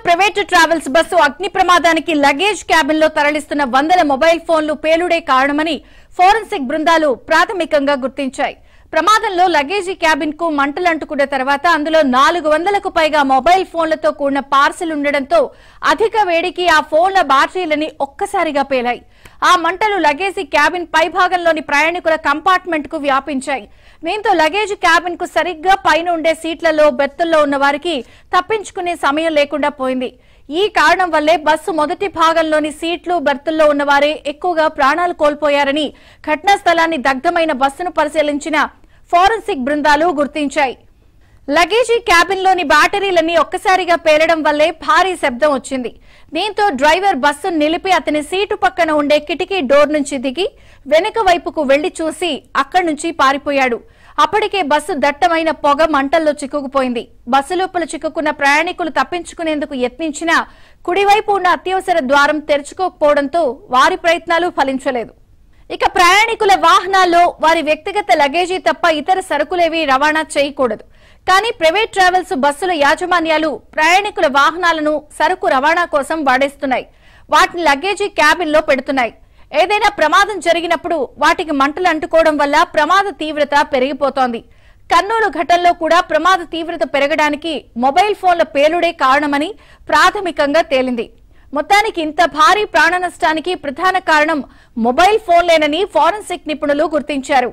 Private travels bus అగ్ని ప్రమాదానికి luggage cabin లో తరలిస్తున్న వందల మొబైల్ ఫోన్లు పేలుడే కారణమని ఫోరెన్సిక్ బృందాలు ప్రాథమికంగా గుర్తించాయి. ప్రమాదంలో లగేజీ క్యాబిన్ కు మంటలు అంటుకున్న తర్వాత అందులో 400కు పైగా మొబైల్ ఫోన్లతో కూడిన పార్సిల్ ఉండడంతో అధిక వేడికి ఆ ఫోన్ల బ్యాటరీలని ఒక్కసారిగా పేలాయి. ఆ మంటలు లగేజీ క్యాబిన్ పైభాగంలోని ప్రయాణికుల కంపార్ట్మెంట్ కు వ్యాపించాయి. దీంతో లగేజ్ క్యాబిన్ కు సరిగ్గా పైన ఉండే సీట్లలో బెర్తుల్లో ఉన్న వారికి తప్పించుకునే సమయం లేకుండా పోయింది. ఈ కారణం వల్లే బస్సు మొదటి భాగంలోని సీట్లు బెర్తుల్లో ఉన్నవారే ఎక్కువగా ప్రాణాలు కోల్పోయారని ఘటనా స్థలాన్ని దగ్ధమైన బస్సును పరిశీలించిన ఫోరెన్సిక్ బృందాలు గుర్తించాయి. లగేజీ క్యాబిన్ లోని బ్యాటరీలన్నీ ఒక్కసారిగా పేలడం వల్లే భారీ శబ్దం వచ్చింది. దీంతో డ్రైవర్ బస్సును నిలిపి అతని సీటు పక్కన ఉండే కిటికీ డోర్ నుంచి దిగి వెనుక వైపుకు వెళ్లి చూసి అక్కడి నుంచి పారిపోయాడు. అప్పటికే బస్సు దట్టమైన పొగ మంటల్లో చిక్కుకుపోయింది. బస్సు లోపల చిక్కుకున్న ప్రయాణికులు తప్పించుకునేందుకు యత్నించినా కుడివైపు ఉన్న అత్యవసర ద్వారం తెరుచుకోకపోవడంతో వారి ప్రయత్నాలు ఫలించలేదు. ఇక ప్రయాణికుల వాహనాల్లో వారి వ్యక్తిగత లగేజీ తప్ప ఇతర సరుకులేవి రవాణా చేయకూడదు. కానీ ప్రైవేట్ ట్రావెల్స్ బస్సుల యాజమాన్యాలు ప్రయాణికుల వాహనాలను సరుకు రవాణా కోసం వాడేస్తున్నాయి. వాటిని లగేజీ క్యాబిన్ లో పెడుతున్నాయి. ఏదైనా ప్రమాదం జరిగినప్పుడు వాటికి మంటలు అంటుకోవడం వల్ల ప్రమాద తీవ్రత పెరిగిపోతోంది. కర్నూలు ఘటనలో కూడా ప్రమాద తీవ్రత పెరగడానికి మొబైల్ ఫోన్ల పేలుడే కారణమని ప్రాథమికంగా తేలింది. మొత్తానికి ఇంత భారీ ప్రాణ నష్టానికి ప్రధాన కారణం మొబైల్ ఫోన్లేనని ఫోరెన్సిక్ నిపుణులు గుర్తించారు.